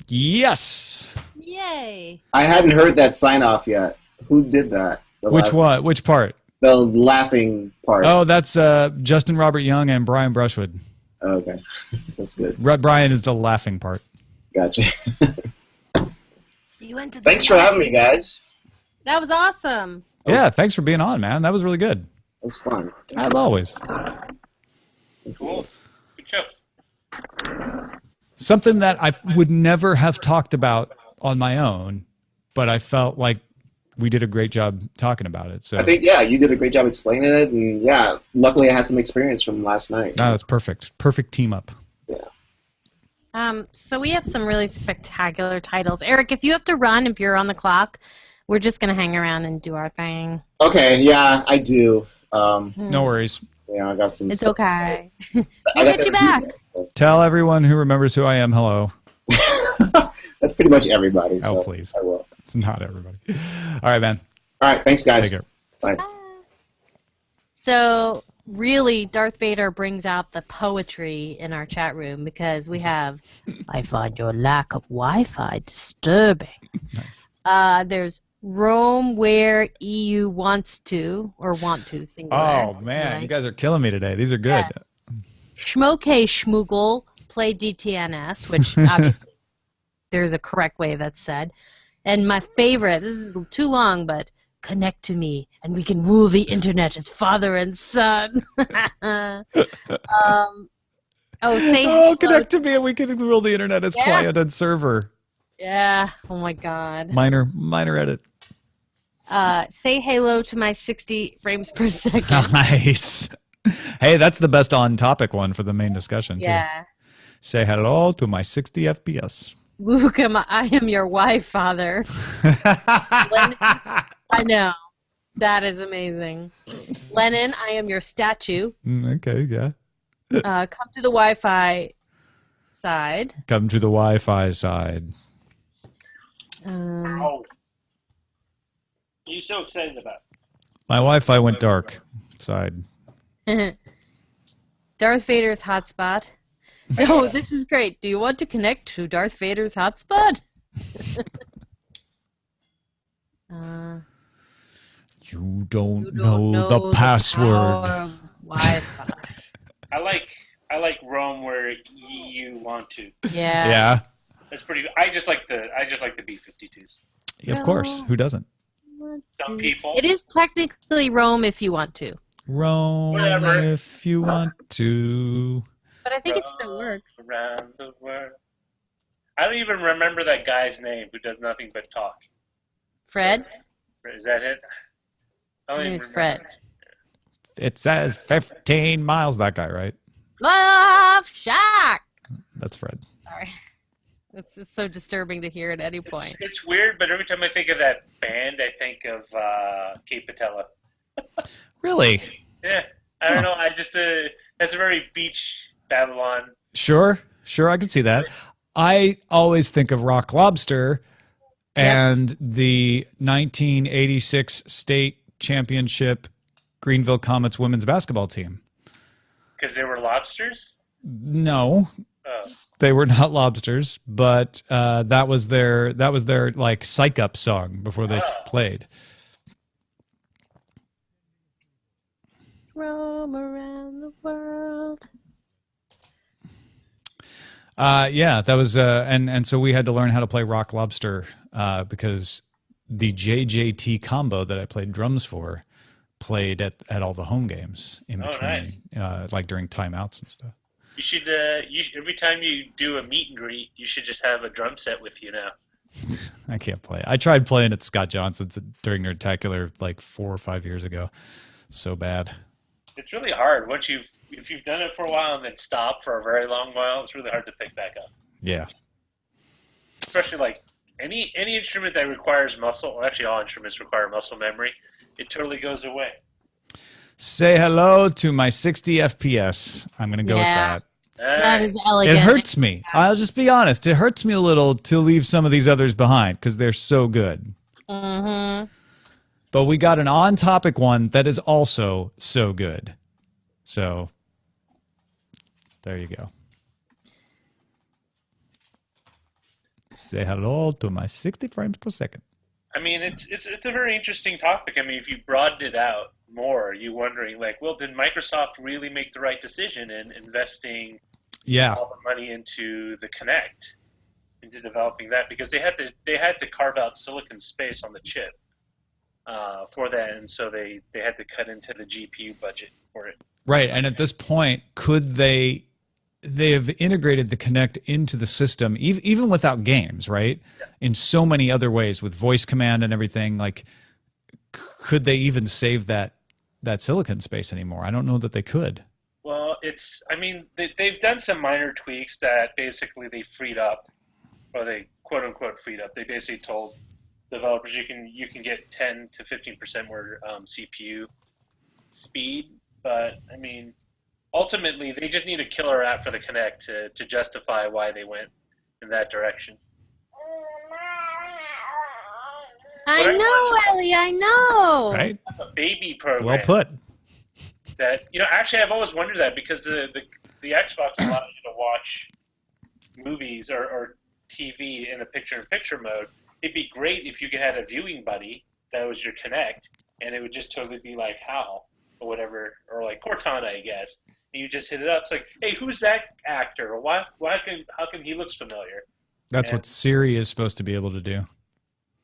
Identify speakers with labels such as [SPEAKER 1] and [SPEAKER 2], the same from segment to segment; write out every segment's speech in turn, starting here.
[SPEAKER 1] Yes.
[SPEAKER 2] Yay.
[SPEAKER 3] I hadn't heard that sign off yet. Who did that?
[SPEAKER 1] Which one? Which part?
[SPEAKER 3] The laughing part.
[SPEAKER 1] Oh, that's Justin Robert Young and Brian Brushwood.
[SPEAKER 3] Okay. That's good.
[SPEAKER 1] Brian is the laughing part.
[SPEAKER 3] Gotcha.
[SPEAKER 2] You went to
[SPEAKER 3] Thanks for having me, guys.
[SPEAKER 2] That was awesome.
[SPEAKER 1] Yeah, thanks for being on, man. That was really good.
[SPEAKER 3] It was fun.
[SPEAKER 1] As always.
[SPEAKER 4] Cool. Good job.
[SPEAKER 1] Something that I would never have talked about on my own, but I felt like we did a great job talking about it. So
[SPEAKER 3] I think, yeah, you did a great job explaining it, and yeah, luckily I had some experience from last night.
[SPEAKER 1] No, that's perfect. Perfect team up.
[SPEAKER 3] Yeah.
[SPEAKER 2] So we have some really spectacular titles. Eric, if you have to run, if you're on the clock, we're just going to hang around and do our thing.
[SPEAKER 3] Okay, yeah, I do.
[SPEAKER 1] No worries.
[SPEAKER 3] Yeah, I got some.
[SPEAKER 2] It's
[SPEAKER 3] stuff.
[SPEAKER 2] okay. We'll get you back.
[SPEAKER 1] Tell everyone who remembers who I am hello.
[SPEAKER 3] That's pretty much everybody.
[SPEAKER 1] Oh,
[SPEAKER 3] so
[SPEAKER 1] please.
[SPEAKER 3] I will.
[SPEAKER 1] It's not everybody. All right, man.
[SPEAKER 3] All right, thanks, guys.
[SPEAKER 1] Take care.
[SPEAKER 3] Bye.
[SPEAKER 2] So really, Darth Vader brings out the poetry in our chat room because we have, I find your lack of Wi-Fi disturbing.
[SPEAKER 1] Nice.
[SPEAKER 2] There's roam where EU wants to, or want to, singular.
[SPEAKER 1] Oh, man.
[SPEAKER 2] Right?
[SPEAKER 1] You guys are killing me today. These are good.
[SPEAKER 2] Yeah. Schmoke Schmoogle play DTNS, which obviously there's a correct way that's said. And my favorite, this is too long, but connect to me and we can rule the internet as father and son.
[SPEAKER 1] Connect to me and we can rule the internet as client and server.
[SPEAKER 2] Yeah. Oh my God.
[SPEAKER 1] Minor edit.
[SPEAKER 2] Say hello to my 60 frames per second.
[SPEAKER 1] Nice. Hey, that's the best on-topic one for the main discussion, too.
[SPEAKER 2] Yeah.
[SPEAKER 1] Say hello to my 60 FPS.
[SPEAKER 2] Luke, I am your wife, father. Lennon, I know. That is amazing. Lennon, I am your statue.
[SPEAKER 1] Okay, yeah.
[SPEAKER 2] Come to the Wi-Fi side.
[SPEAKER 1] Come to the Wi-Fi side.
[SPEAKER 4] Oh. What are you so excited about?
[SPEAKER 1] My Wi-Fi went dark side.
[SPEAKER 2] Darth Vader's hotspot. No, this is great. Do you want to connect to Darth Vader's hotspot?
[SPEAKER 1] You don't know the password.
[SPEAKER 2] Wi-Fi.
[SPEAKER 4] I like Rome where you want to.
[SPEAKER 2] Yeah.
[SPEAKER 1] Yeah.
[SPEAKER 4] That's pretty. I just like the B-52s.
[SPEAKER 1] Of course. Who doesn't?
[SPEAKER 4] Some people.
[SPEAKER 2] It is technically Rome if you want to.
[SPEAKER 1] Rome,
[SPEAKER 4] Whatever.
[SPEAKER 1] if you want to.
[SPEAKER 2] But I think it still works.
[SPEAKER 4] Around the world. I don't even remember that guy's name who does nothing but talk.
[SPEAKER 2] Fred?
[SPEAKER 4] Is that it? I don't
[SPEAKER 2] His
[SPEAKER 4] even
[SPEAKER 2] name is
[SPEAKER 4] remember.
[SPEAKER 2] Fred.
[SPEAKER 1] It says 15 miles, that guy, right?
[SPEAKER 2] Love Shack!
[SPEAKER 1] That's Fred.
[SPEAKER 2] Sorry. It's so disturbing to hear at any point.
[SPEAKER 4] It's weird, but every time I think of that band, I think of Kate Patella.
[SPEAKER 1] Really?
[SPEAKER 4] Yeah, I don't know. I just that's a very beach Babylon.
[SPEAKER 1] Sure, I can see that. I always think of Rock Lobster and the 1986 state championship Greenville Comets women's basketball team.
[SPEAKER 4] Because they were lobsters?
[SPEAKER 1] No,
[SPEAKER 4] Oh.
[SPEAKER 1] they were not lobsters, but that was their like psych up song before they played.
[SPEAKER 2] Roam around the world.
[SPEAKER 1] Yeah, that was and so we had to learn how to play Rock Lobster because the JJT combo that I played drums for played at all the home games in between,
[SPEAKER 4] nice.
[SPEAKER 1] Like during timeouts and stuff.
[SPEAKER 4] You should every time you do a meet and greet, you should just have a drum set with you now.
[SPEAKER 1] I can't play. I tried playing at Scott Johnson's during Nerdtacular like 4 or 5 years ago. So bad.
[SPEAKER 4] It's really hard if you've done it for a while and then stop for a very long while. It's really hard to pick back up.
[SPEAKER 1] Yeah.
[SPEAKER 4] Especially like any instrument that requires muscle. Well, actually, all instruments require muscle memory. It totally goes away.
[SPEAKER 1] Say hello to my 60 FPS. I'm going to go with that.
[SPEAKER 2] That is elegant.
[SPEAKER 1] It hurts me. I'll just be honest. It hurts me a little to leave some of these others behind because they're so good.
[SPEAKER 2] Mm-hmm.
[SPEAKER 1] But we got an on-topic one that is also so good. So there you go. Say hello to my 60 frames per second.
[SPEAKER 4] I mean, it's a very interesting topic. I mean, if you broadened it out more, you're wondering like, well, did Microsoft really make the right decision in investing all the money into the Kinect, into developing that? Because they had to carve out silicon space on the chip for that, and so they had to cut into the GPU budget for it.
[SPEAKER 1] Right, and at this point, could they have integrated the Kinect into the system, even without games, right? Yeah. In so many other ways, with voice command and everything. Like, could they even save that silicon space anymore? I don't know that they could.
[SPEAKER 4] Well, I mean, they've done some minor tweaks that basically they freed up, or they quote unquote freed up. They basically told developers you can get 10 to 15% more CPU speed, but I mean, ultimately, they just need a killer app for the Kinect to justify why they went in that direction.
[SPEAKER 2] I know, Ellie, I know.
[SPEAKER 1] Right?
[SPEAKER 4] A baby program.
[SPEAKER 1] Well put.
[SPEAKER 4] That, actually, I've always wondered that because the Xbox allows you to watch movies or TV in a picture-in-picture mode. It'd be great if you could have a viewing buddy that was your Kinect, and it would just totally be like HAL or whatever, or like Cortana, I guess. And you just hit it up. It's like, hey, who's that actor? Or how come he looks familiar?
[SPEAKER 1] That's what Siri is supposed to be able to do.
[SPEAKER 4] It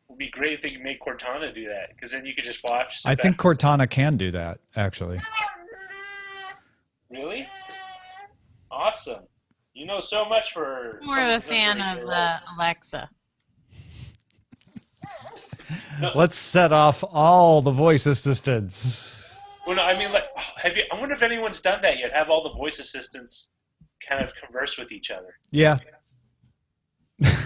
[SPEAKER 4] would be great if they could make Cortana do that, because then you could just watch.
[SPEAKER 1] I think Cortana can do that, actually.
[SPEAKER 4] Really? Awesome. You know so much for...
[SPEAKER 2] More of a fan of Alexa.
[SPEAKER 4] No.
[SPEAKER 1] Let's set off all the voice assistants.
[SPEAKER 4] Well, no, I mean, like, I wonder if anyone's done that yet. Have all the voice assistants kind of converse with each other.
[SPEAKER 1] Yeah,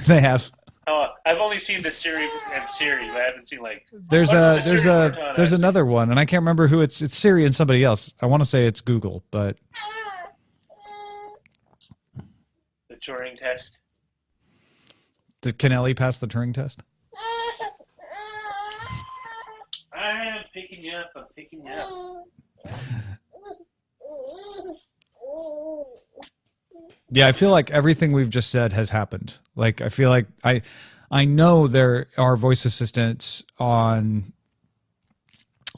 [SPEAKER 1] they have.
[SPEAKER 4] I've only seen the Siri and Siri, but I haven't seen like.
[SPEAKER 1] There's another one, and I can't remember who it's. It's Siri and somebody else. I want to say it's Google, but.
[SPEAKER 4] The Turing test.
[SPEAKER 1] Can Ellie pass the Turing test?
[SPEAKER 4] I'm picking you up. I'm picking you up.
[SPEAKER 1] Yeah, I feel like everything we've just said has happened. Like, I feel like I know there are voice assistants on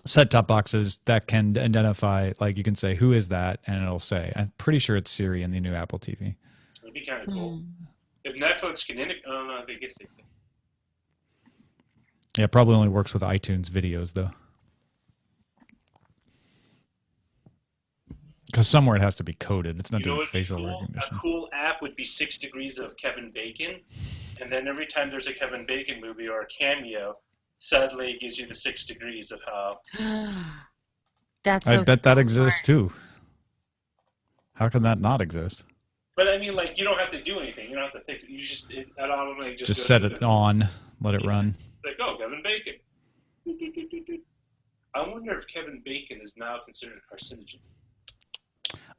[SPEAKER 1] set-top boxes that can identify, like, you can say, who is that? And it'll say. I'm pretty sure it's Siri in the new Apple TV.
[SPEAKER 4] That'd be kind of cool. If Netflix can integrate, oh no, they guess they can.
[SPEAKER 1] Yeah, probably only works with iTunes videos, though. Because somewhere it has to be coded. It's not doing facial recognition.
[SPEAKER 4] A cool app would be 6 Degrees of Kevin Bacon, and then every time there's a Kevin Bacon movie or a cameo, suddenly it gives you the 6 degrees of how.
[SPEAKER 2] That's.
[SPEAKER 1] I bet that exists too. How can that not exist?
[SPEAKER 4] But I mean, like, you don't have to do anything. You don't have to fix it. You just that automatically
[SPEAKER 1] just set it on, let it run.
[SPEAKER 4] Like, oh, Kevin Bacon. I wonder if Kevin Bacon is now considered a carcinogen.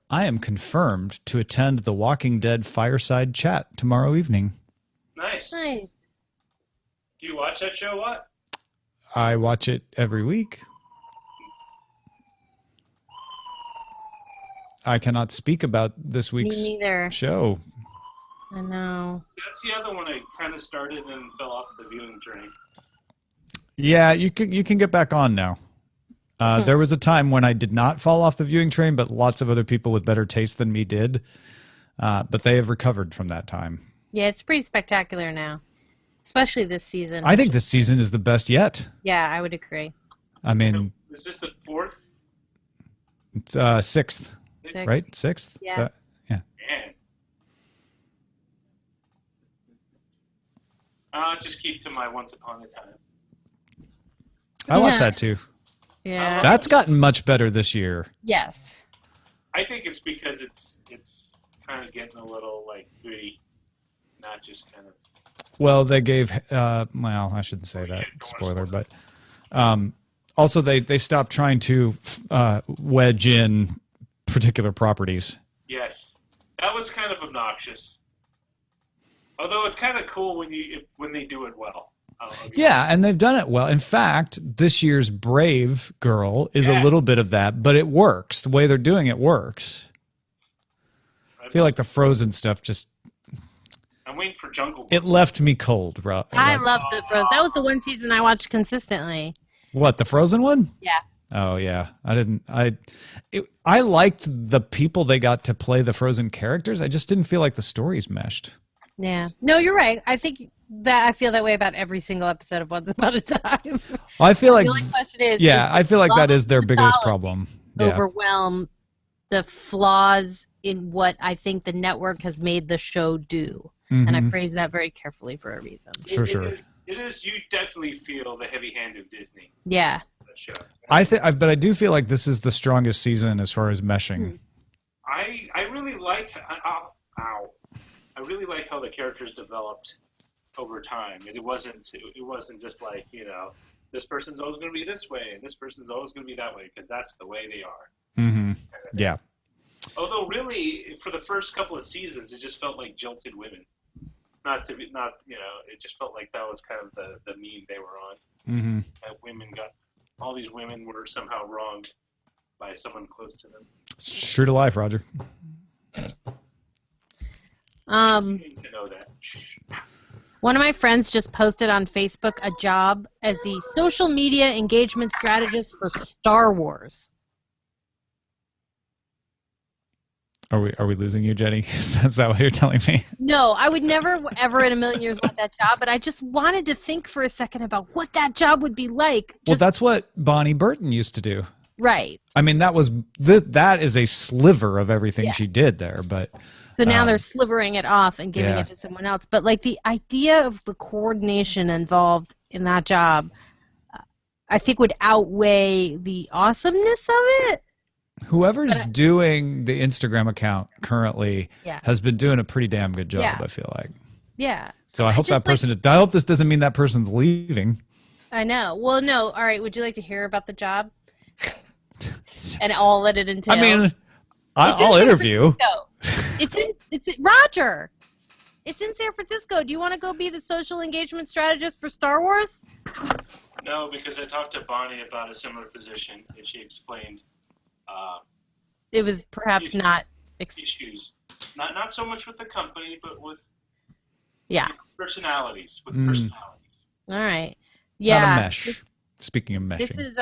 [SPEAKER 1] I am confirmed to attend the Walking Dead fireside chat tomorrow evening.
[SPEAKER 4] Nice.
[SPEAKER 2] Nice.
[SPEAKER 4] Do you watch that show? What?
[SPEAKER 1] I watch it every week. I cannot speak about this week's show.
[SPEAKER 2] I know.
[SPEAKER 4] That's the other one I kind of started and fell off the viewing train.
[SPEAKER 1] Yeah, you can get back on now. There was a time when I did not fall off the viewing train, but lots of other people with better taste than me did. But they have recovered from that time.
[SPEAKER 2] Yeah, it's pretty spectacular now, especially this season.
[SPEAKER 1] I think this season is the best yet.
[SPEAKER 2] Yeah, I would agree.
[SPEAKER 1] I mean,
[SPEAKER 4] is this the fourth?
[SPEAKER 1] Sixth, right? Sixth?
[SPEAKER 2] Yeah.
[SPEAKER 1] Yeah.
[SPEAKER 4] Man. I'll just keep to my Once Upon a Time.
[SPEAKER 1] I watch that too.
[SPEAKER 2] Yeah.
[SPEAKER 1] That's gotten much better this year.
[SPEAKER 2] Yes.
[SPEAKER 4] I think it's because it's kind of getting a little like gritty, not just kind of.
[SPEAKER 1] Well, they gave. Well, I shouldn't say that. Spoiler, but also they stopped trying to wedge in particular properties.
[SPEAKER 4] Yes, that was kind of obnoxious. Although it's kind of cool when they do it well.
[SPEAKER 1] Yeah, and they've done it well. In fact, this year's Brave Girl is a little bit of that, but it works. The way they're doing it works. I feel like the Frozen stuff just...
[SPEAKER 4] I'm I'm waiting for Jungle Book.
[SPEAKER 1] It left me cold, bro.
[SPEAKER 2] I loved the Frozen. That was the one season I watched consistently.
[SPEAKER 1] What, the Frozen one?
[SPEAKER 2] Yeah.
[SPEAKER 1] Oh yeah, I liked the people they got to play the Frozen characters. I just didn't feel like the stories meshed.
[SPEAKER 2] Yeah. No, you're right. I feel that way about every single episode of Once Upon a Time.
[SPEAKER 1] I feel like
[SPEAKER 2] the only question is,
[SPEAKER 1] I feel like that is their biggest problem. Yeah.
[SPEAKER 2] Overwhelm the flaws in what I think the network has made the show do.
[SPEAKER 1] Mm-hmm.
[SPEAKER 2] And I phrase that very carefully for a reason.
[SPEAKER 1] Sure.
[SPEAKER 4] It is. You definitely feel the heavy hand of Disney.
[SPEAKER 2] Yeah.
[SPEAKER 4] Show.
[SPEAKER 1] But I do feel like this is the strongest season as far as meshing.
[SPEAKER 4] I really like. I really like how the characters developed over time. It wasn't just like, this person's always going to be this way and this person's always going to be that way because that's the way they are.
[SPEAKER 1] Mm-hmm. Yeah.
[SPEAKER 4] Although really, for the first couple of seasons, it just felt like jilted women. It just felt like that was kind of the meme they were on.
[SPEAKER 1] Mm-hmm.
[SPEAKER 4] That all these women were somehow wronged by someone close to them.
[SPEAKER 1] It's true to life, Roger.
[SPEAKER 4] You need to know that.
[SPEAKER 2] One of my friends just posted on Facebook a job as the social media engagement strategist for Star Wars.
[SPEAKER 1] Are we losing you, Jenny? Is that what you're telling me?
[SPEAKER 2] No, I would never, ever in a million years want that job, but I just wanted to think for a second about what that job would be like.
[SPEAKER 1] Well, that's what Bonnie Burton used to do.
[SPEAKER 2] Right.
[SPEAKER 1] I mean, that is a sliver of everything she did there, but...
[SPEAKER 2] So now they're slivering it off and giving it to someone else. But, like, the idea of the coordination involved in that job, I think would outweigh the awesomeness of it.
[SPEAKER 1] Whoever's doing the Instagram account currently has been doing a pretty damn good job, I feel like.
[SPEAKER 2] Yeah.
[SPEAKER 1] So I hope that person... I hope this doesn't mean that person's leaving. I
[SPEAKER 2] know. Well, no. All right. Would you like to hear about the job? And all that it entails?
[SPEAKER 1] I mean, I'll interview.
[SPEAKER 2] It's Roger. It's in San Francisco. Do you want to go be the social engagement strategist for Star Wars?
[SPEAKER 4] No, because I talked to Bonnie about a similar position, and she explained...
[SPEAKER 2] it was perhaps not...
[SPEAKER 4] issues. Not so much with the company, but with personalities.
[SPEAKER 2] All right. Yeah.
[SPEAKER 1] Not a mesh. Speaking of meshing.
[SPEAKER 2] This is...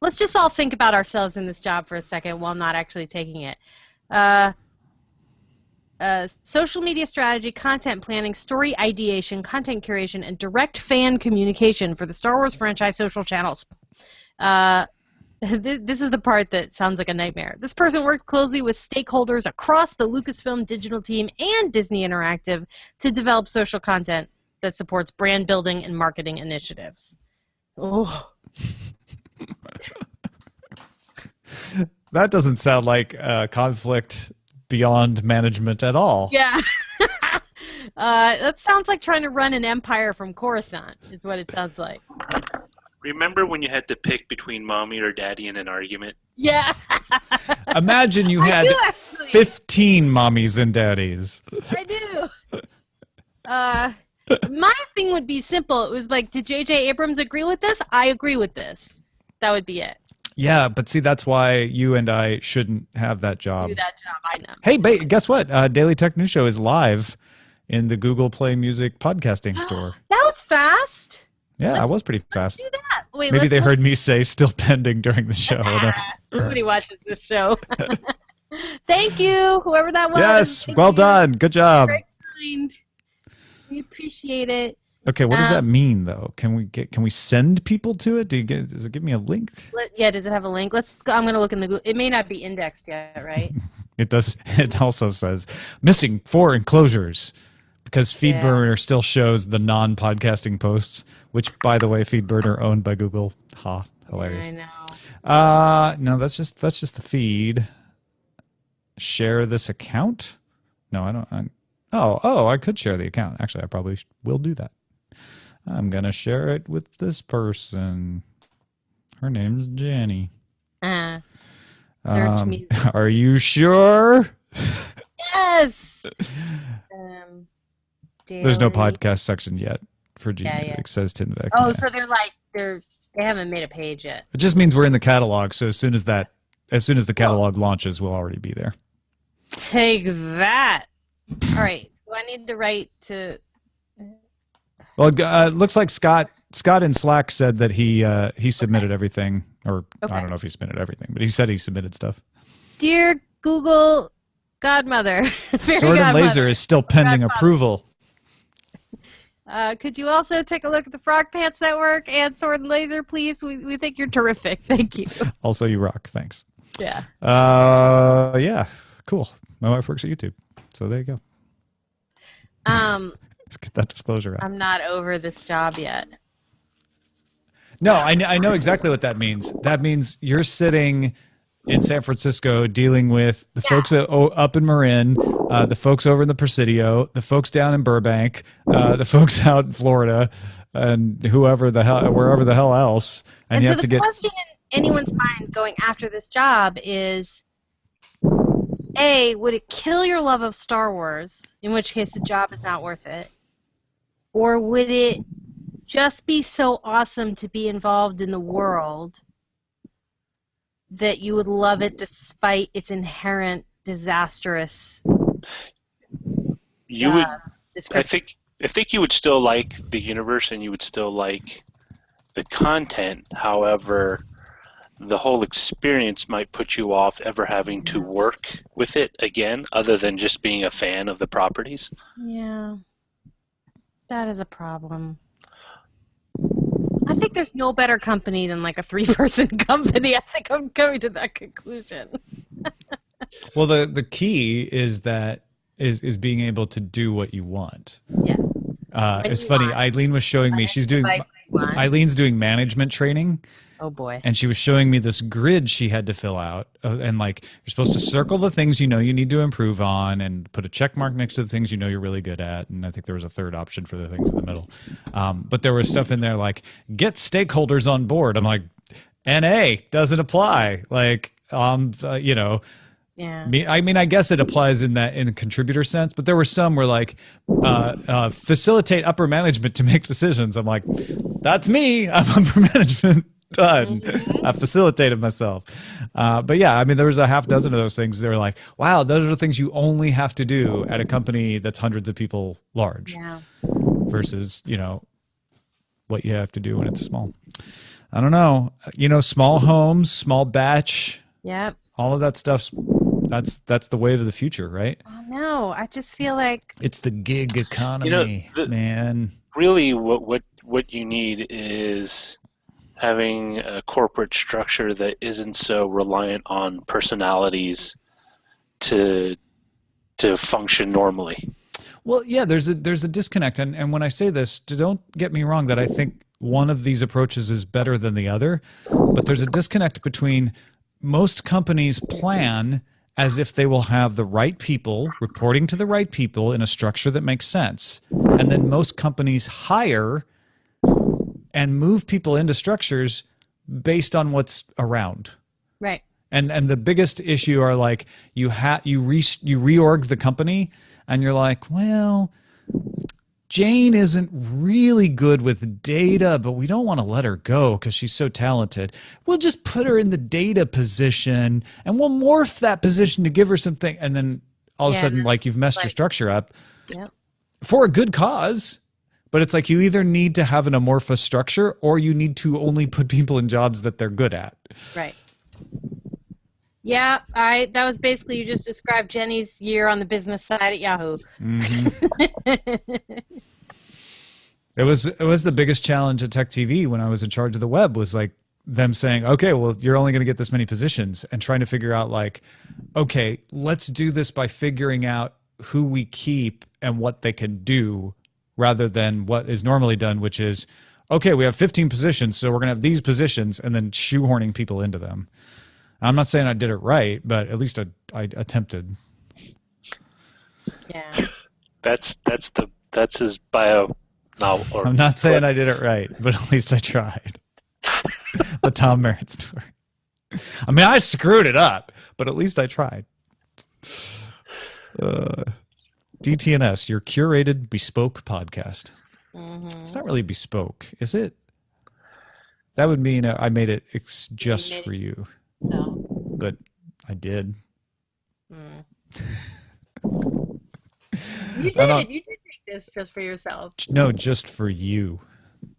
[SPEAKER 2] Let's just all think about ourselves in this job for a second while not actually taking it. Social media strategy, content planning, story ideation, content curation, and direct fan communication for the Star Wars franchise social channels. This is the part that sounds like a nightmare. This person worked closely with stakeholders across the Lucasfilm digital team and Disney Interactive to develop social content that supports brand building and marketing initiatives. Oh.
[SPEAKER 1] That doesn't sound like conflict beyond management at all.
[SPEAKER 2] Yeah. That sounds like trying to run an empire from Coruscant, is what it sounds like.
[SPEAKER 4] Remember when you had to pick between mommy or daddy in an argument?
[SPEAKER 2] Yeah.
[SPEAKER 1] Imagine you had 15 mommies and daddies.
[SPEAKER 2] I do. My thing would be simple. It was like, did J.J. Abrams agree with this? I agree with this. That would be it.
[SPEAKER 1] Yeah, but see, that's why you and I shouldn't have that job.
[SPEAKER 2] Do that job, I know.
[SPEAKER 1] Hey, guess what? Daily Tech News Show is live in the Google Play Music podcasting store.
[SPEAKER 2] That was fast.
[SPEAKER 1] Yeah, I was pretty fast.
[SPEAKER 2] Let's do that. Wait,
[SPEAKER 1] Maybe they heard me say still pending during the show.
[SPEAKER 2] Nobody watches this show. Thank you, whoever that was.
[SPEAKER 1] Yes, well done. Good job.
[SPEAKER 2] Very kind. We appreciate it.
[SPEAKER 1] Okay, what does that mean though? Can we send people to it? Does it give me a link?
[SPEAKER 2] Does it have a link? I'm going to look in the Google. It may not be indexed yet, right?
[SPEAKER 1] It does. It also says missing 4 enclosures because FeedBurner still shows the non-podcasting posts, which by the way, FeedBurner owned by Google. Ha, hilarious.
[SPEAKER 2] I know.
[SPEAKER 1] No, that's just the feed. Share this account? No, I don't. I could share the account. Actually, I probably will do that. I'm going to share it with this person. Her name's Jenny. Are you sure?
[SPEAKER 2] Yes!
[SPEAKER 1] There's no podcast section yet for G Music, says Tinvik.
[SPEAKER 2] Oh, so they haven't made a page yet.
[SPEAKER 1] It just means we're in the catalog, so as soon as the catalog launches, we'll already be there.
[SPEAKER 2] Take that. All right. Do I need to write to.
[SPEAKER 1] Well, it looks like Scott in Slack said that he submitted everything, or I don't know if he submitted everything, but he said he submitted stuff.
[SPEAKER 2] Dear Google Godmother, Fairy
[SPEAKER 1] Sword and
[SPEAKER 2] Godmother,
[SPEAKER 1] Laser is still pending approval.
[SPEAKER 2] could you also take a look at the Frog Pants Network and Sword and Laser, please? We think you're terrific. Thank you.
[SPEAKER 1] Also, you rock. Thanks.
[SPEAKER 2] Yeah.
[SPEAKER 1] Yeah. Cool. My wife works at YouTube, so there you go. Let's get that disclosure out.
[SPEAKER 2] I'm not over this job yet.
[SPEAKER 1] No, I know exactly what that means. That means you're sitting in San Francisco dealing with the folks up in Marin, the folks over in the Presidio, the folks down in Burbank, the folks out in Florida, and wherever the hell else. And you
[SPEAKER 2] so
[SPEAKER 1] have to
[SPEAKER 2] the
[SPEAKER 1] get.
[SPEAKER 2] question in anyone's mind going after this job is, A, would it kill your love of Star Wars, in which case the job is not worth it? Or would it just be so awesome to be involved in the world that you would love it despite its inherent disastrous
[SPEAKER 4] You would.
[SPEAKER 2] description?
[SPEAKER 4] I think you would still like the universe and you would still like the content. However, the whole experience might put you off ever having to work with it again, other than just being a fan of the properties.
[SPEAKER 2] Yeah. That is a problem. I think there's no better company than like a 3-person company. I think I'm coming to that conclusion.
[SPEAKER 1] Well, the key is that is being able to do what you want.
[SPEAKER 2] Yeah.
[SPEAKER 1] It's funny. Eileen was showing me. Eileen's doing management training.
[SPEAKER 2] Oh boy.
[SPEAKER 1] And she was showing me this grid she had to fill out, and like you're supposed to circle the things you know you need to improve on, and put a check mark next to the things you know you're really good at. And I think there was a third option for the things in the middle, but there was stuff in there like get stakeholders on board. I'm like, NA doesn't apply. Like, you know.
[SPEAKER 2] Yeah.
[SPEAKER 1] I mean, I guess it applies in the contributor sense, but there were some where like facilitate upper management to make decisions. I'm like, that's me. I'm upper management. Done. I facilitated myself. But yeah, I mean, there was a half dozen of those things. They were like, wow, those are the things you only have to do at a company that's hundreds of people large, versus, you know, what you have to do when it's small. I don't know. You know, small homes, small batch.
[SPEAKER 2] Yep.
[SPEAKER 1] All of that stuff's that's the wave of the future, right?
[SPEAKER 2] Oh no, I just feel like
[SPEAKER 1] it's the gig economy, man.
[SPEAKER 4] Really, what you need is having a corporate structure that isn't so reliant on personalities to function normally.
[SPEAKER 1] Well, yeah, there's a disconnect, and when I say this, don't get me wrong that I think one of these approaches is better than the other, but there's a disconnect between most companies plan as if they will have the right people reporting to the right people in a structure that makes sense, and then most companies hire and move people into structures based on what's around.
[SPEAKER 2] right.
[SPEAKER 1] And the biggest issue are like you reorg the company, and you're like, well, Jane isn't really good with data, but we don't want to let her go because she's so talented. We'll just put her in the data position, and we'll morph that position to give her something. And then all of a sudden, like, you've messed your structure up for a good cause. But it's like you either need to have an amorphous structure, or you need to only put people in jobs that they're good at. Right.
[SPEAKER 2] Yeah, that was basically, you just described Jenny's year on the business side at Yahoo.
[SPEAKER 1] Mm-hmm. It was the biggest challenge at Tech TV when I was in charge of the web, was like them saying, okay, well, you're only going to get this many positions, and trying to figure out like, okay, let's do this by figuring out who we keep and what they can do, rather than what is normally done, which is, okay, we have 15 positions, so we're going to have these positions, and then shoehorning people into them. I'm not saying I did it right, but at least I attempted.
[SPEAKER 2] Yeah.
[SPEAKER 4] That's his bio novel. Or,
[SPEAKER 1] I'm not saying I did it right, but at least I tried. The Tom Merritt story. I mean, I screwed it up, but at least I tried. DTNS, your curated bespoke podcast. Mm-hmm. It's not really bespoke, is it? That would mean I made it just for you.
[SPEAKER 2] No.
[SPEAKER 1] But I did.
[SPEAKER 2] You
[SPEAKER 1] I don't-
[SPEAKER 2] did. You did take this just for yourself.
[SPEAKER 1] No, just for you,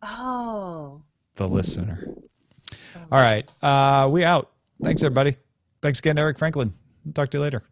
[SPEAKER 2] Oh.
[SPEAKER 1] the listener. All right. We out. Thanks, everybody. Thanks again, Eric Franklin. Talk to you later.